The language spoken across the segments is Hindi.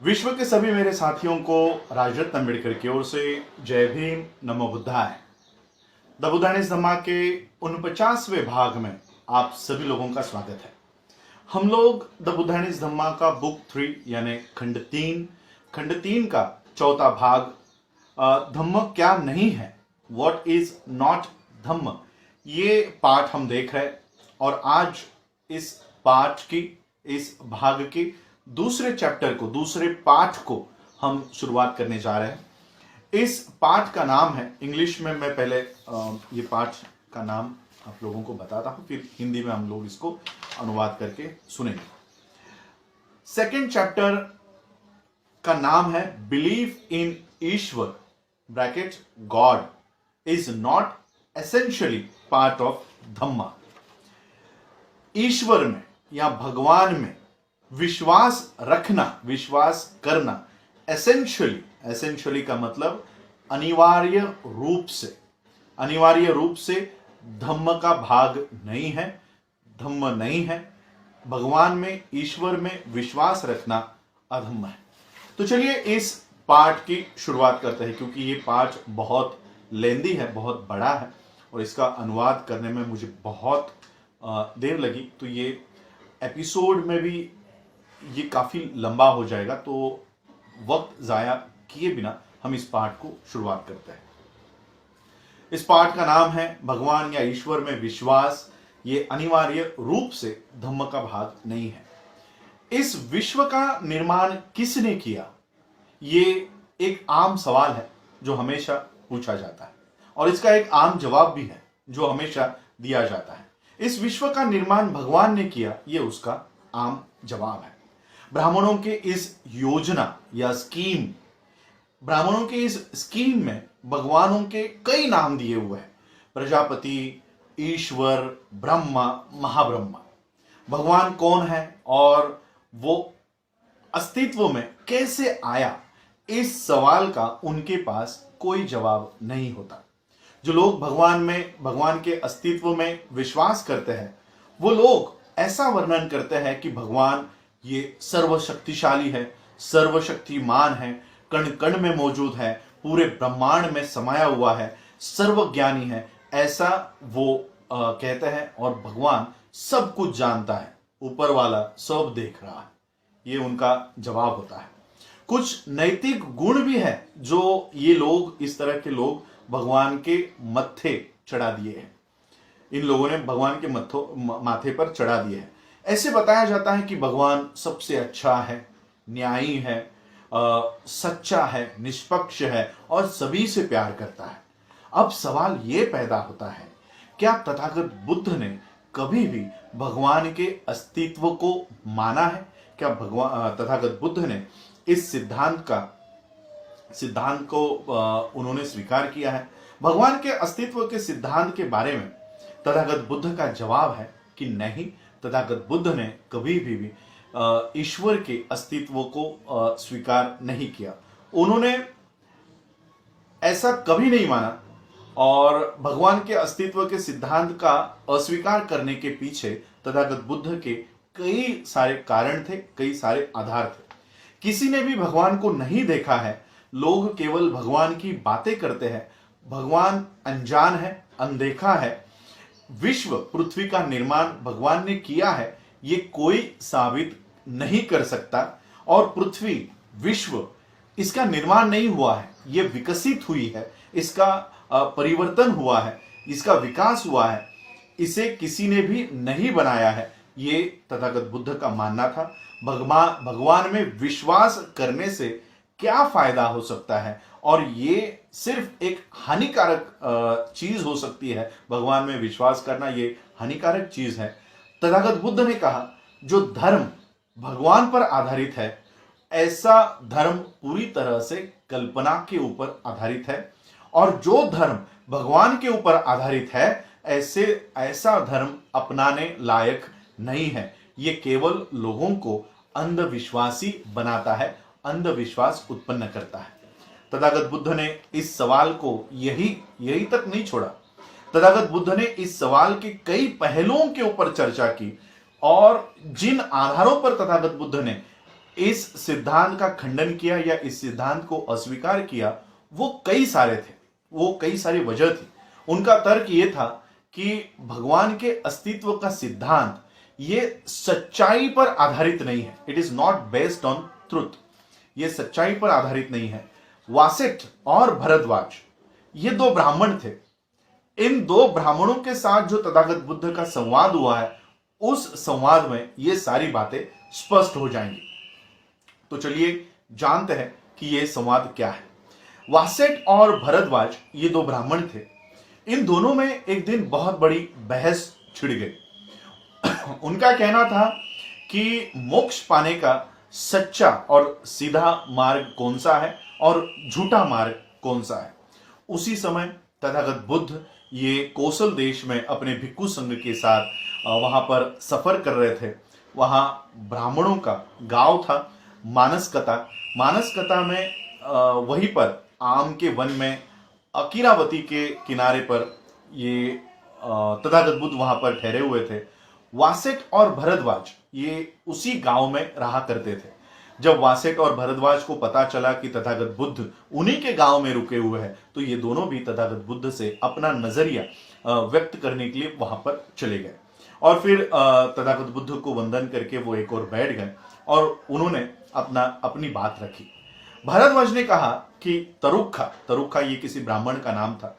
विश्व के सभी मेरे साथियों को राजरत्न अम्बेडकर की ओर से जय भीम, नमो बुद्धाय। द बुद्धानिस धम्मा के 49वें भाग में आप सभी लोगों का स्वागत है। हम लोग द बुद्धानिस धम्मा का बुक 3 यानी खंड 3 का चौथा भाग धम्म क्या नहीं है, व्हाट इज नॉट धम्म, ये पाठ हम देख रहे हैं। और आज इस भाग के दूसरे चैप्टर को, दूसरे पाठ को हम शुरुआत करने जा रहे हैं। इस पाठ का नाम है, इंग्लिश में मैं पहले ये पाठ का नाम आप लोगों को बताता हूं, फिर हिंदी में हम लोग इसको अनुवाद करके सुनेंगे। सेकेंड चैप्टर का नाम है belief in Ishwar bracket God is not essentially part of Dhamma. ईश्वर में या भगवान में विश्वास रखना, विश्वास करना एसेंशियली का मतलब अनिवार्य रूप से धम्म का भाग नहीं है, धम्म नहीं है। भगवान में, ईश्वर में विश्वास रखना अधम्म है। तो चलिए इस पाठ की शुरुआत करते हैं, क्योंकि ये पाठ बहुत लेंदी है, बहुत बड़ा है और इसका अनुवाद करने में मुझे बहुत देर लगी। तो ये एपिसोड में भी ये काफी लंबा हो जाएगा, तो वक्त जाया किए बिना हम इस पाठ को शुरुआत करते हैं। इस पाठ का नाम है भगवान या ईश्वर में विश्वास, ये अनिवार्य रूप से धम्म का भाग नहीं है। इस विश्व का निर्माण किसने किया, ये एक आम सवाल है जो हमेशा पूछा जाता है, और इसका एक आम जवाब भी है जो हमेशा दिया जाता है। इस विश्व का निर्माण भगवान ने किया, ये उसका आम जवाब है। ब्राह्मणों के इस योजना या ब्राह्मणों के इस स्कीम में भगवानों के कई नाम दिए हुए हैं: प्रजापति, ईश्वर, ब्रह्मा, महाब्रह्मा। भगवान कौन है और वो अस्तित्व में कैसे आया, इस सवाल का उनके पास कोई जवाब नहीं होता। जो लोग भगवान के अस्तित्व में विश्वास करते हैं, वो लोग ऐसा वर्णन करते हैं कि भगवान ये सर्वशक्तिशाली है, सर्वशक्तिमान है, कण कण में मौजूद है, पूरे ब्रह्मांड में समाया हुआ है, सर्वज्ञानी है, ऐसा वो कहते हैं। और भगवान सब कुछ जानता है, ऊपर वाला सब देख रहा है, ये उनका जवाब होता है। कुछ नैतिक गुण भी है जो ये लोग, इस तरह के लोग भगवान के मत्थे चढ़ा दिए हैं। इन लोगों ने भगवान के माथे पर चढ़ा दिए हैं। ऐसे बताया जाता है कि भगवान सबसे अच्छा है, न्यायी है, सच्चा है, निष्पक्ष है और सभी से प्यार करता है। अब सवाल यह पैदा होता है, क्या तथागत बुद्ध ने कभी भी भगवान के अस्तित्व को माना है? क्या तथागत बुद्ध ने इस सिद्धांत को उन्होंने स्वीकार किया है? भगवान के अस्तित्व के सिद्धांत के बारे में तथागत बुद्ध का जवाब है कि नहीं, तथागत बुद्ध ने कभी भी ईश्वर के अस्तित्व को स्वीकार नहीं किया। उन्होंने ऐसा कभी नहीं माना, और भगवान के अस्तित्व के सिद्धांत का अस्वीकार करने के पीछे तथागत बुद्ध के कई सारे कारण थे, कई सारे आधार थे। किसी ने भी भगवान को नहीं देखा है, लोग केवल भगवान की बातें करते हैं। भगवान अनजान है, अनदेखा है। विश्व, पृथ्वी का निर्माण भगवान ने किया है, ये कोई साबित नहीं कर सकता। और पृथ्वी, विश्व, इसका निर्माण नहीं हुआ है, ये विकसित हुई है, इसका परिवर्तन हुआ है, इसका विकास हुआ है, इसे किसी ने भी नहीं बनाया है, ये तथागत बुद्ध का मानना था। भगवान में विश्वास करने से क्या फायदा हो सकता है, और ये सिर्फ एक हानिकारक चीज हो सकती है। भगवान में विश्वास करना ये हानिकारक चीज है। तथागत बुद्ध ने कहा, जो धर्म भगवान पर आधारित है, ऐसा धर्म पूरी तरह से कल्पना के ऊपर आधारित है, और जो धर्म भगवान के ऊपर आधारित है, ऐसा धर्म अपनाने लायक नहीं है। ये केवल लोगों को अंधविश्वासी बनाता है, अंधविश्वास उत्पन्न करता है। तथागत बुद्ध ने इस सवाल को यही तक नहीं छोड़ा। तथागत बुद्ध ने इस सवाल के कई पहलुओं के ऊपर चर्चा की, और जिन आधारों पर तथागत बुद्ध ने इस सिद्धांत का खंडन किया या इस सिद्धांत को अस्वीकार किया, वो कई सारे थे, वो कई सारी वजह थी। उनका तर्क ये था कि भगवान के अस्तित्व का सिद्धांत ये सच्चाई पर आधारित नहीं है, it is not based on truth, ये सच्चाई पर आधारित नहीं है। वासिष्ठ और भरद्वाज ये दो ब्राह्मण थे, इन दो ब्राह्मणों के साथ जो तथागत बुद्ध का संवाद हुआ है, उस संवाद में ये सारी बातें स्पष्ट हो जाएंगी। तो चलिए जानते हैं कि ये संवाद क्या है। वासिष्ठ और भरद्वाज ये दो ब्राह्मण थे। इन दोनों में एक दिन बहुत बड़ी बहस छिड़ गई। उनका कहना था कि मोक्ष पाने का सच्चा और सीधा मार्ग कौन सा है और झूठा मार्ग कौन सा है। उसी समय तथागत बुद्ध ये कौशल देश में अपने भिक्षु संघ के साथ वहां पर सफर कर रहे थे। वहां ब्राह्मणों का गांव था मानसकता। मानसकता में वहीं पर आम के वन में अकीरावती के किनारे पर ये तथागत बुद्ध वहां पर ठहरे हुए थे। वासिष्ठ और भरद्वाज ये उसी गांव में रहा करते थे। जब वासिष्ठ और भरद्वाज को पता चला कि तथागत बुद्ध उन्हीं के गांव में रुके हुए हैं, तो ये दोनों भी तथागत बुद्ध से अपना नजरिया व्यक्त करने के लिए वहां पर चले गए। और फिर तथागत बुद्ध को वंदन करके वो एक और बैठ गए और उन्होंने अपनी बात रखी। भरद्वाज ने कहा कि तरुक्खा ये किसी ब्राह्मण का नाम था।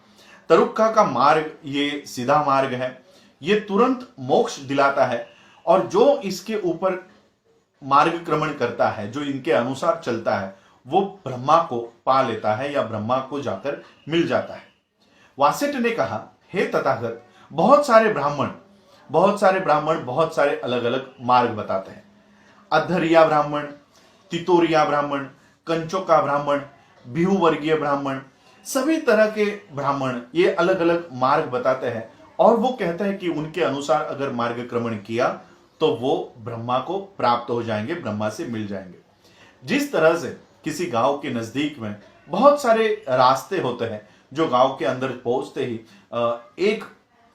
तरुक्खा का मार्ग ये सीधा मार्ग है, ये तुरंत मोक्ष दिलाता है, और जो इसके ऊपर मार्ग क्रमण करता है, जो इनके अनुसार चलता है, वो ब्रह्मा को पा लेता है या ब्रह्मा को जाकर मिल जाता है। वासिष्ठ ने कहा, हे तथागत, बहुत सारे ब्राह्मण बहुत सारे अलग अलग मार्ग बताते हैं। अद्धरिया ब्राह्मण, तितोरिया ब्राह्मण, कंचोका ब्राह्मण, बिहू वर्गीय ब्राह्मण, सभी तरह के ब्राह्मण ये अलग अलग मार्ग बताते हैं, और वो कहते हैं कि उनके अनुसार अगर मार्ग क्रमण किया तो वो ब्रह्मा को प्राप्त हो जाएंगे, ब्रह्मा से मिल जाएंगे। जिस तरह से किसी गांव के नजदीक में बहुत सारे रास्ते होते हैं जो गांव के अंदर पहुंचते ही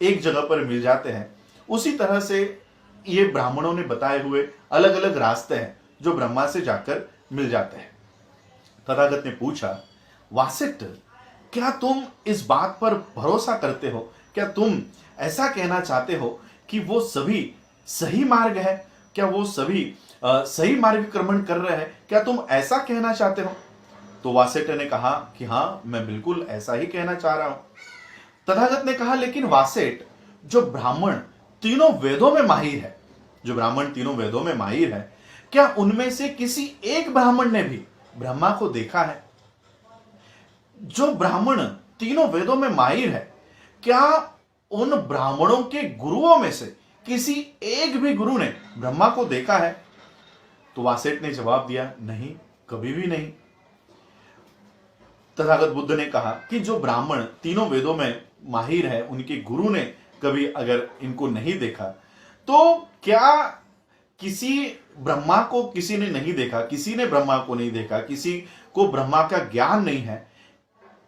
एक जगह पर मिल जाते हैं, उसी तरह से ये ब्राह्मणों ने बताए हुए अलग अलग रास्ते हैं जो ब्रह्मा से जाकर मिल जाते हैं। तथागत ने पूछा, वासिष्ठ, क्या तुम इस बात पर भरोसा करते हो? क्या तुम ऐसा कहना चाहते हो कि वो सभी सही मार्ग है? क्या वो सभी सही मार्ग क्रमण कर रहे हैं? क्या तुम ऐसा कहना चाहते हो? तो वासिष्ठ ने कहा कि हाँ, मैं बिल्कुल ऐसा ही कहना चाह रहा हूं। तथागत ने कहा, लेकिन वासिष्ठ, जो ब्राह्मण तीनों वेदों में माहिर है, क्या उनमें से किसी एक ब्राह्मण ने भी ब्रह्मा को देखा है? जो ब्राह्मण तीनों वेदों में माहिर है, क्या उन ब्राह्मणों के गुरुओं में से किसी एक भी गुरु ने ब्रह्मा को देखा है? तो वासिष्ठ ने जवाब दिया, नहीं, कभी भी नहीं। तथागत बुद्ध ने कहा कि जो ब्राह्मण तीनों वेदों में माहिर है, उनके गुरु ने कभी अगर इनको नहीं देखा, तो क्या किसी ब्रह्मा को किसी ने नहीं देखा, किसी ने ब्रह्मा को नहीं देखा, किसी को ब्रह्मा का ज्ञान नहीं है?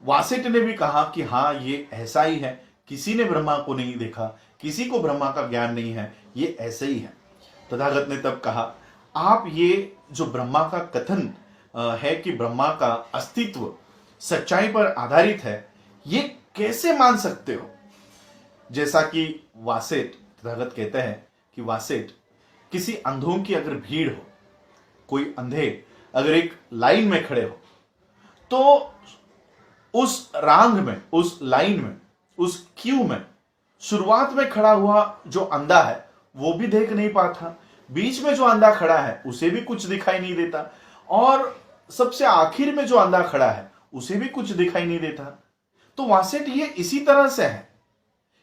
वासिष्ठ ने भी कहा कि हाँ, ये ऐसा ही है, किसी ने ब्रह्मा को नहीं देखा, किसी को ब्रह्मा का ज्ञान नहीं है, ये ऐसे ही है। तथागत ने तब कहा, आप ये जो ब्रह्मा का कथन है कि ब्रह्मा का अस्तित्व सच्चाई पर आधारित है, ये कैसे मान सकते हो? जैसा कि वासिष्ठ, तथागत कहते हैं कि वासिष्ठ, किसी अंधों की अगर भीड़ हो, कोई अंधे अगर एक लाइन में खड़े हो, तो उस रांग में, उस लाइन में, उस क्यू में शुरुआत में खड़ा हुआ जो अंधा है वो भी देख नहीं पाता, बीच में जो अंधा खड़ा है उसे भी कुछ दिखाई नहीं देता, और सबसे आखिर में जो अंधा खड़ा है उसे भी कुछ दिखाई नहीं देता। तो वासिष्ठ ये इसी तरह से है,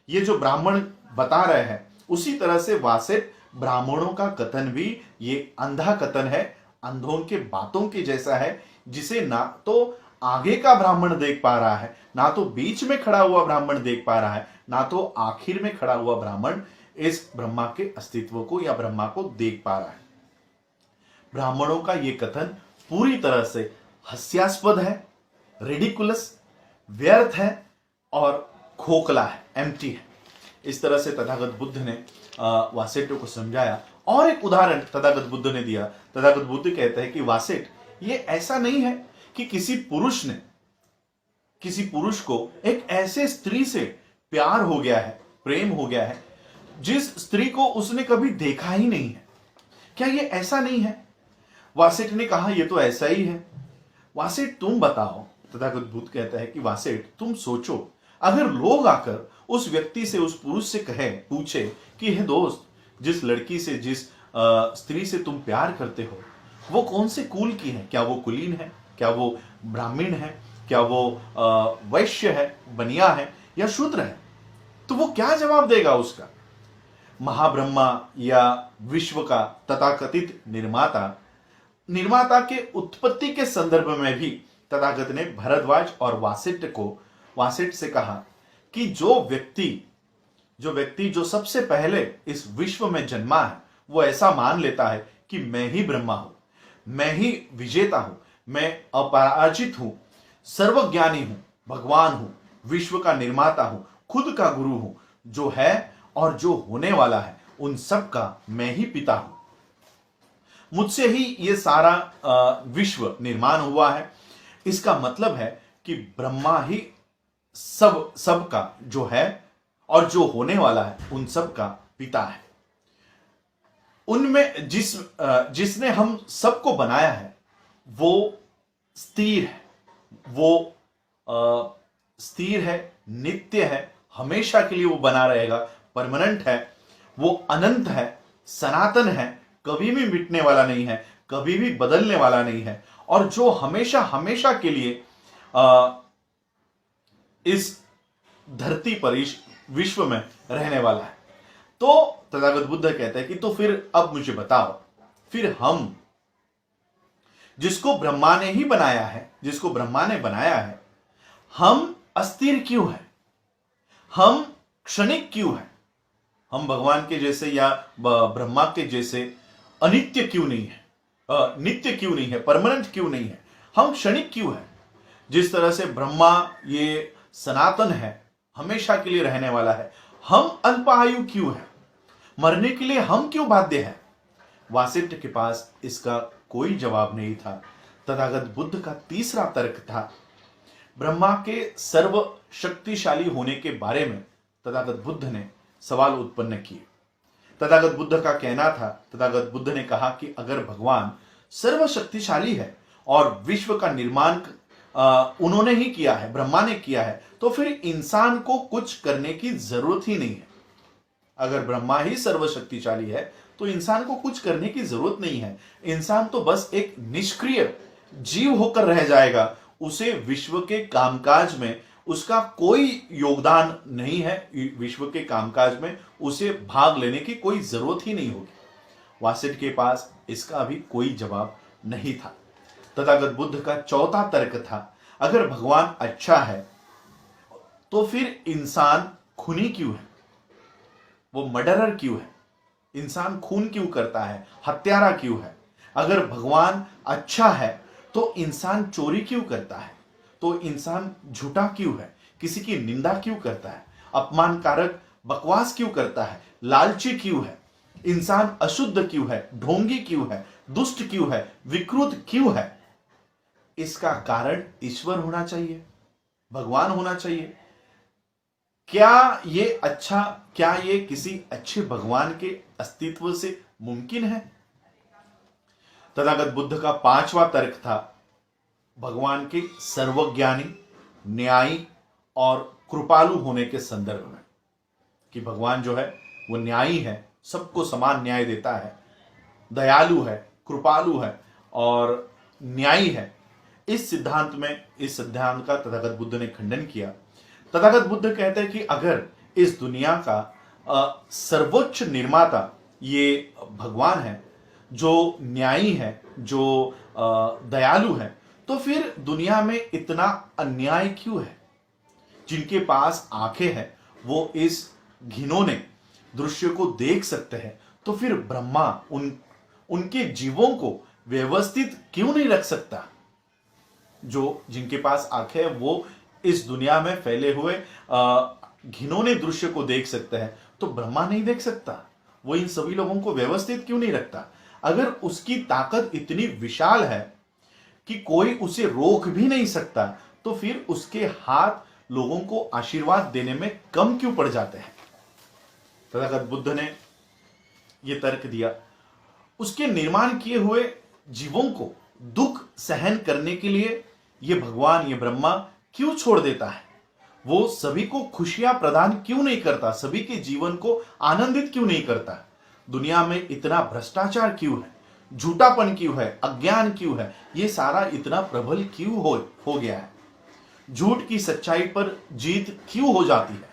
ये जो ब्राह्मण बता रहे हैं उसी तरह से वासिष्ठ ब्राह्मणों का कथन भी ये अंधा कथन है, अंधों के बातों के जैसा है, जिसे ना तो आगे का ब्राह्मण देख पा रहा है, ना तो बीच में खड़ा हुआ ब्राह्मण देख पा रहा है, ना तो आखिर में खड़ा हुआ ब्राह्मण इस ब्रह्मा के अस्तित्व को या ब्रह्मा को देख पा रहा है। ब्राह्मणों का यह कथन पूरी तरह से हास्यास्पद है, रेडिकुलस, व्यर्थ है और खोखला है, एम्प्टी है। इस तरह से तथागत बुद्ध ने वासिष्ठ को समझाया और एक उदाहरण तथागत बुद्ध ने दिया। तथागत बुद्ध कहते हैं कि वासेट, ये ऐसा नहीं है कि किसी पुरुष को एक ऐसे स्त्री से प्यार हो गया है, प्रेम हो गया है, जिस स्त्री को उसने कभी देखा ही नहीं है। क्या ये ऐसा नहीं है? वासेट ने कहा, ये तो ऐसा ही है। वासेट तुम बताओ। तथागत बुद्ध कहता है कि वासेट तुम सोचो, अगर लोग आकर उस व्यक्ति से, उस पुरुष से पूछे कि हे दोस्त, जिस लड़की से, जिस स्त्री से तुम प्यार करते हो, वो कौन से कुल की है? क्या वो कुलीन है? क्या वो ब्राह्मण है? क्या वो वैश्य है, बनिया है, या शूद्र है? तो वो क्या जवाब देगा उसका? महाब्रह्मा या विश्व का तथाकथित निर्माता के उत्पत्ति के संदर्भ में भी तथागत ने भरद्वाज और वासिट से कहा कि जो व्यक्ति जो सबसे पहले इस विश्व में जन्मा है, वो ऐसा मान लेता है कि मैं ही ब्रह्मा हूं, मैं ही विजेता हूं, मैं अपराजित हूं, सर्वज्ञानी हूं, भगवान हूं, विश्व का निर्माता हूं, खुद का गुरु हूं, जो है और जो होने वाला है, उन सब का मैं ही पिता हूं। मुझसे ही ये सारा विश्व निर्माण हुआ है। इसका मतलब है कि ब्रह्मा ही सब का जो है और जो होने वाला है, उन सब का पिता है। उनमें जिसने हम सबको बनाया है, वो स्थिर है, स्थिर है, नित्य है, हमेशा के लिए वो बना रहेगा, परमानेंट है, वो अनंत है, सनातन है, कभी भी मिटने वाला नहीं है, कभी भी बदलने वाला नहीं है, और जो हमेशा हमेशा के लिए इस धरती पर, इस विश्व में रहने वाला है। तो तथागत बुद्ध कहते हैं कि तो फिर अब मुझे बताओ, फिर हम जिसको ब्रह्मा ने ही बनाया है, जिसको ब्रह्मा ने बनाया है, हम अस्थिर क्यों है? हम क्षणिक क्यों है? हम भगवान के जैसे या ब्रह्मा के जैसे अनित्य क्यों नहीं है, नित्य क्यों नहीं है, परमानेंट क्यों नहीं है? हम क्षणिक क्यों है? जिस तरह से ब्रह्मा ये सनातन है, हमेशा के लिए रहने वाला है, हम अल्पायु क्यों है? मरने के लिए हम क्यों बाध्य है? वासिष्ठ के पास इसका कोई जवाब नहीं था। तथागत बुद्ध का तीसरा तर्क था, ब्रह्मा के सर्व शक्तिशाली होने के बारे में तथागत बुद्ध ने सवाल उत्पन्न किए। तथागत बुद्ध का कहना था, तथागत बुद्ध ने कहा कि अगर भगवान सर्वशक्तिशाली है और विश्व का निर्माण उन्होंने ही किया है, ब्रह्मा ने किया है, तो फिर इंसान को कुछ करने की जरूरत ही नहीं है। अगर ब्रह्मा ही सर्वशक्तिशाली है तो इंसान को कुछ करने की जरूरत नहीं है। इंसान तो बस एक निष्क्रिय जीव होकर रह जाएगा। उसे विश्व के कामकाज में उसका कोई योगदान नहीं है, विश्व के कामकाज में उसे भाग लेने की कोई जरूरत ही नहीं होगी। वासिष्ठ के पास इसका भी कोई जवाब नहीं था। तथागत बुद्ध का चौथा तर्क था, अगर भगवान अच्छा है तो फिर इंसान खूनी क्यों है? वो मर्डरर क्यों है? इंसान खून क्यों करता है, हत्यारा क्यों है? अगर भगवान अच्छा है तो इंसान चोरी क्यों करता है? तो इंसान झूठा क्यों है? किसी की निंदा क्यों करता है? अपमानकारक बकवास क्यों करता है? लालची क्यों है? इंसान अशुद्ध क्यों है? ढोंगी क्यों है? दुष्ट क्यों है? विकृत क्यों है? इसका कारण ईश्वर होना चाहिए, भगवान होना चाहिए। क्या ये किसी अच्छे भगवान के अस्तित्व से मुमकिन है? तथागत बुद्ध का पांचवा तर्क था, भगवान के सर्वज्ञानी, न्यायी और कृपालु होने के संदर्भ में, कि भगवान जो है वो न्यायी है, सबको समान न्याय देता है, दयालु है, कृपालु है और न्यायी है। इस सिद्धांत का तथागत बुद्ध ने खंडन किया। तथागत बुद्ध कहते हैं कि अगर इस दुनिया का सर्वोच्च निर्माता ये भगवान है, जो न्यायी है, जो दयालु है, तो फिर दुनिया में इतना अन्याय क्यों है? जिनके पास आंखें हैं वो इस घिनौने दृश्य को देख सकते हैं, तो फिर ब्रह्मा उनके जीवों को व्यवस्थित क्यों नहीं रख सकता? जिनके पास आंखें हैं वो इस दुनिया में फैले हुए घिनौने दृश्य को देख सकते हैं, तो ब्रह्मा नहीं देख सकता? वो इन सभी लोगों को व्यवस्थित क्यों नहीं रखता? अगर उसकी ताकत इतनी विशाल है कि कोई उसे रोक भी नहीं सकता, तो फिर उसके हाथ लोगों को आशीर्वाद देने में कम क्यों पड़ जाते हैं? तथागत बुद्ध ने यह तर्क दिया, उसके निर्माण किए हुए जीवों को दुख सहन करने के लिए यह भगवान, यह ब्रह्मा क्यों छोड़ देता है? वो सभी को खुशियां प्रदान क्यों नहीं करता? सभी के जीवन को आनंदित क्यों नहीं करता? दुनिया में इतना भ्रष्टाचार क्यों है? झूठापन क्यों है? अज्ञान क्यों है? ये सारा इतना प्रबल क्यों हो गया है? झूठ की सच्चाई पर जीत क्यों हो जाती है?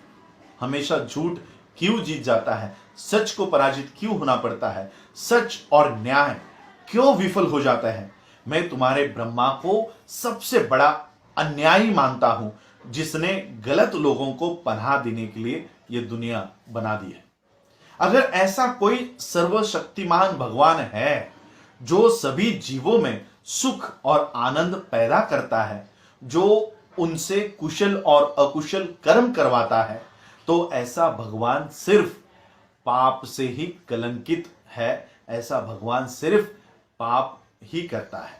हमेशा झूठ क्यों जीत जाता है? सच को पराजित क्यों होना पड़ता है? सच और न्याय क्यों विफल हो जाता है? मैं तुम्हारे ब्रह्मा को सबसे बड़ा अन्यायी मानता हूं, जिसने गलत लोगों को पनाह देने के लिए यह दुनिया बना दी है। अगर ऐसा कोई सर्वशक्तिमान भगवान है जो सभी जीवों में सुख और आनंद पैदा करता है, जो उनसे कुशल और अकुशल कर्म करवाता है, तो ऐसा भगवान सिर्फ पाप से ही कलंकित है। ऐसा भगवान सिर्फ पाप ही करता है।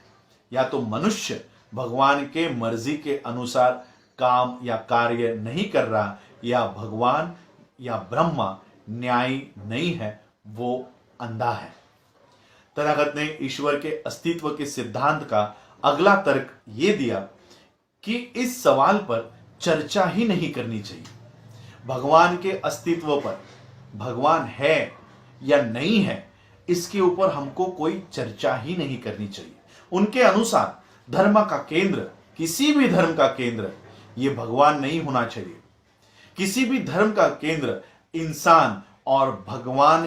या तो मनुष्य भगवान के मर्जी के अनुसार काम या कार्य नहीं कर रहा, या भगवान या ब्रह्मा न्यायी नहीं है, वो अंधा है। तथागत ने ईश्वर के अस्तित्व के सिद्धांत का अगला तर्क यह दिया कि इस सवाल पर चर्चा ही नहीं करनी चाहिए। भगवान के अस्तित्व पर, भगवान है या नहीं है, इसके ऊपर हमको कोई चर्चा ही नहीं करनी चाहिए। उनके अनुसार धर्म का केंद्र, किसी भी धर्म का केंद्र, यह भगवान नहीं होना चाहिए। किसी भी धर्म का केंद्र इंसान और भगवान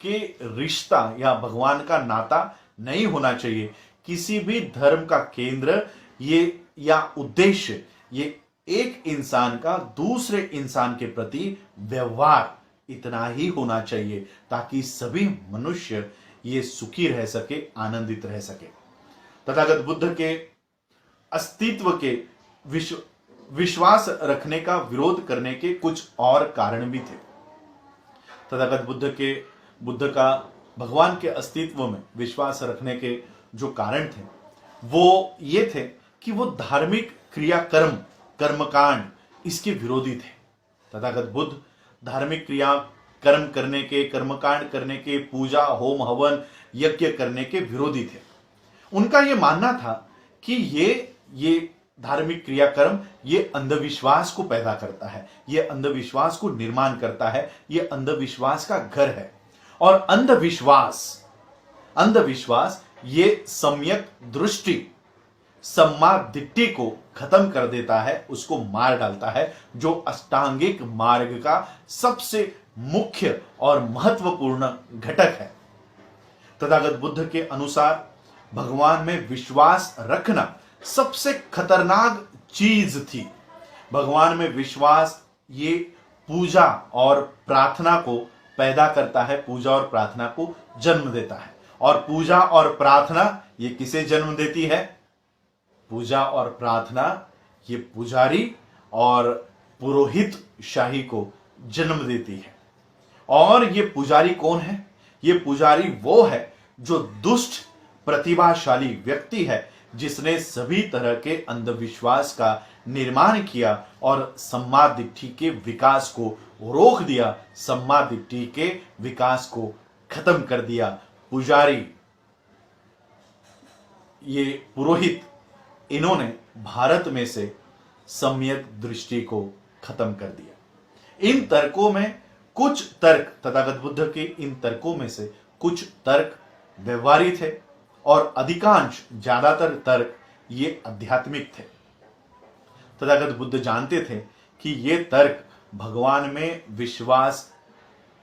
के रिश्ता या भगवान का नाता नहीं होना चाहिए। किसी भी धर्म का केंद्र ये या उद्देश्य ये एक इंसान का दूसरे इंसान के प्रति व्यवहार इतना ही होना चाहिए, ताकि सभी मनुष्य ये सुखी रह सके, आनंदित रह सके। तथागत बुद्ध के अस्तित्व के विश्वास रखने का विरोध करने के कुछ और कारण भी थे। तथागत बुद्ध का भगवान के अस्तित्व में विश्वास रखने के जो कारण थे वो ये थे कि वो धार्मिक क्रियाकर्म, कर्मकांड इसके विरोधी थे। तथागत बुद्ध धार्मिक क्रिया कर्म करने के, कर्मकांड करने के, पूजा, होम हवन, यज्ञ करने के विरोधी थे। उनका यह मानना था कि ये धार्मिक क्रियाकर्म ये अंधविश्वास को पैदा करता है, ये अंधविश्वास को निर्माण करता है, ये अंधविश्वास का घर है। और अंधविश्वास ये सम्यक दृष्टि, सम्मा दिट्ठी को खत्म कर देता है, उसको मार डालता है, जो अष्टांगिक मार्ग का सबसे मुख्य और महत्वपूर्ण घटक है। तथागत बुद्ध के अनुसार भगवान में विश्वास रखना सबसे खतरनाक चीज थी। भगवान में विश्वास ये पूजा और प्रार्थना को पैदा करता है, पूजा और प्रार्थना को जन्म देता है। और पूजा और प्रार्थना ये किसे जन्म देती है? पूजा और प्रार्थना ये पुजारी और पुरोहित शाही को जन्म देती है। और ये पुजारी कौन है? ये पुजारी वो है जो दुष्ट प्रतिभाशाली व्यक्ति है, जिसने सभी तरह के अंधविश्वास का निर्माण किया और सम्मा दिट्ठी के विकास को रोक दिया, सम्मा दिट्ठी के विकास को खत्म कर दिया। पुजारी, ये पुरोहित, इन्होंने भारत में से सम्यक दृष्टि को खत्म कर दिया। इन तर्कों में कुछ तर्क, तथागत बुद्ध के इन तर्कों में से कुछ तर्क व्यवहारिक थे और अधिकांश, ज्यादातर तर्क ये आध्यात्मिक थे। तथागत बुद्ध जानते थे कि ये तर्क भगवान में विश्वास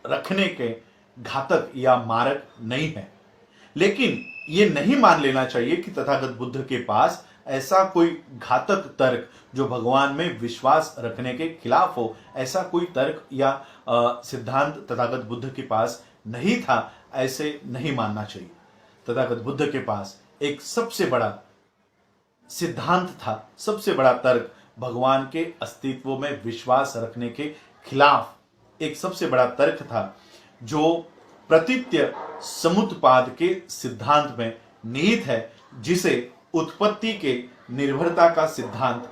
रखने के घातक या मारक नहीं है, लेकिन ये नहीं मान लेना चाहिए कि तथागत बुद्ध के पास ऐसा कोई घातक तर्क जो भगवान में विश्वास रखने के खिलाफ हो, ऐसा कोई तर्क या सिद्धांत तथागत बुद्ध के पास नहीं था, ऐसे नहीं मानना चाहिए। तथागत बुद्ध के पास एक सबसे बड़ा सिद्धांत था, सबसे बड़ा तर्क भगवान के अस्तित्व में विश्वास रखने के खिलाफ एक सबसे बड़ा तर्क था, जो प्रतीत्य समुत्पाद के सिद्धांत में निहित है, जिसे उत्पत्ति के निर्भरता का सिद्धांत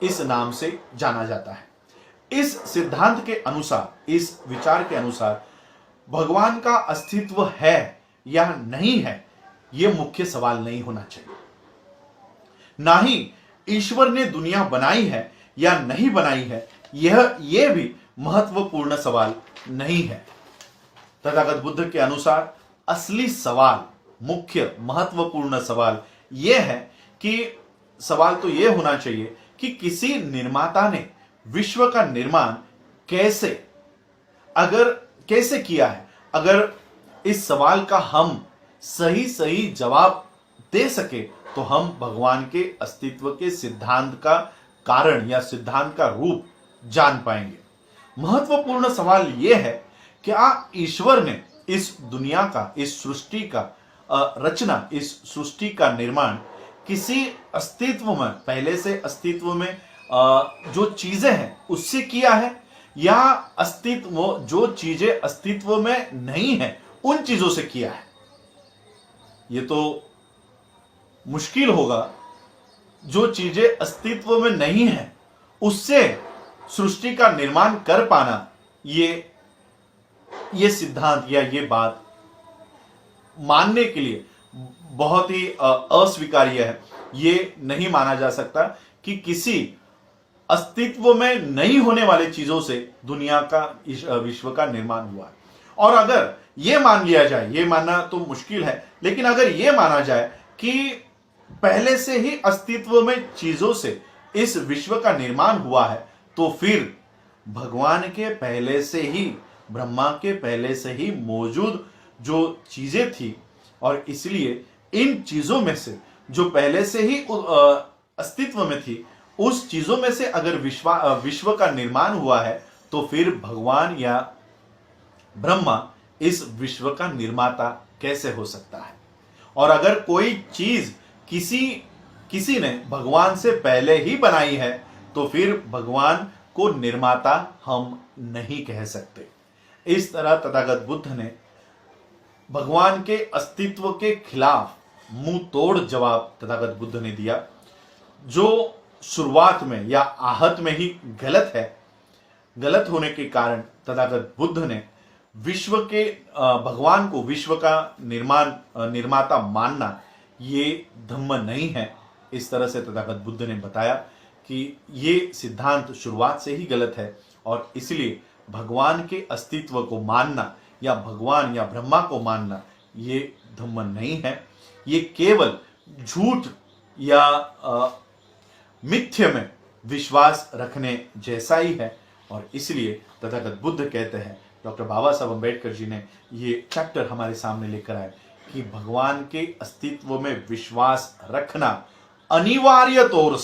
इस नाम से जाना जाता है। इस सिद्धांत के अनुसार, इस विचार के अनुसार भगवान का अस्तित्व है या नहीं है, यह मुख्य सवाल नहीं होना चाहिए। ना ही ईश्वर ने दुनिया बनाई है या नहीं बनाई है, यह भी महत्वपूर्ण सवाल नहीं है। तथागत बुद्ध के अनुसार असली सवाल, मुख्य महत्वपूर्ण सवाल यह है कि सवाल तो यह होना चाहिए कि किसी निर्माता ने विश्व का निर्माण कैसे किया है। अगर इस सवाल का हम सही जवाब दे सके तो हम भगवान के अस्तित्व के सिद्धांत का कारण या सिद्धांत का रूप जान पाएंगे। महत्वपूर्ण सवाल यह है, क्या ईश्वर ने इस दुनिया का, इस सृष्टि का रचना, इस सृष्टि का निर्माण किसी अस्तित्व में, पहले से अस्तित्व में जो चीजें हैं उससे किया है, या जो चीजें अस्तित्व में नहीं है उन चीजों से किया है? ये तो मुश्किल होगा। जो चीजें अस्तित्व में नहीं है उससे सृष्टि का निर्माण कर पाना, ये सिद्धांत या ये बात मानने के लिए बहुत ही अस्वीकार्य है। ये नहीं माना जा सकता कि किसी अस्तित्व में नहीं होने वाले चीजों से दुनिया का, विश्व का निर्माण हुआ है। और अगर यह मान लिया जाए, यह मानना तो मुश्किल है, लेकिन अगर यह माना जाए कि पहले से ही अस्तित्व में चीजों से इस विश्व का निर्माण हुआ है, तो फिर भगवान के पहले से ही, ब्रह्मा के पहले से ही मौजूद जो चीजें थी, और इसलिए इन चीजों में से जो पहले से ही अस्तित्व में थी, उस चीजों में से अगर विश्व का निर्माण हुआ है, तो फिर भगवान या ब्रह्मा इस विश्व का निर्माता कैसे हो सकता है? और अगर कोई चीज किसी ने भगवान से पहले ही बनाई है, तो फिर भगवान को निर्माता हम नहीं कह सकते। इस तरह तथागत बुद्ध ने भगवान के अस्तित्व के खिलाफ मुंह तोड़ जवाब तथागत बुद्ध ने दिया, जो शुरुआत में या आहत में ही गलत है। गलत होने के कारण तथागत बुद्ध ने भगवान को विश्व का निर्माता मानना ये धम्म नहीं है। इस तरह से तथागत बुद्ध ने बताया कि ये सिद्धांत शुरुआत से ही गलत है, और इसलिए भगवान के अस्तित्व को मानना या भगवान या ब्रह्मा को मानना ये धम्म नहीं है। ये केवल झूठ या मिथ्य में विश्वास रखने जैसा ही है। और इसलिए तथागत बुद्ध कहते हैं, डॉक्टर बाबा साहब अम्बेडकर जी ने ये चैप्टर हमारे सामने लेकर आए कि भगवान के अस्तित्व में विश्वास रखना अनिवार्य तौर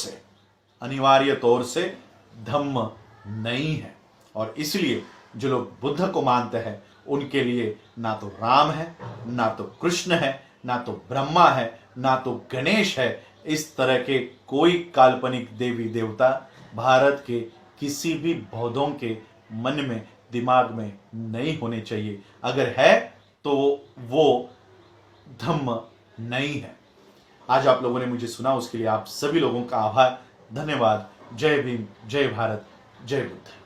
से धम्म नहीं है। और इसलिए जो लोग बुद्ध को मानते हैं, उनके लिए ना तो राम है, ना तो कृष्ण है, ना तो ब्रह्मा है, ना तो गणेश है। इस तरह के कोई काल्पनिक देवी देवता भारत के किसी भी बौद्धों के मन में, दिमाग में नहीं होने चाहिए। अगर है तो वो धम्म नहीं है। आज आप लोगों ने मुझे सुना, उसके लिए आप सभी लोगों का आभार, धन्यवाद। जय भीम, जय भारत, जय बुद्ध।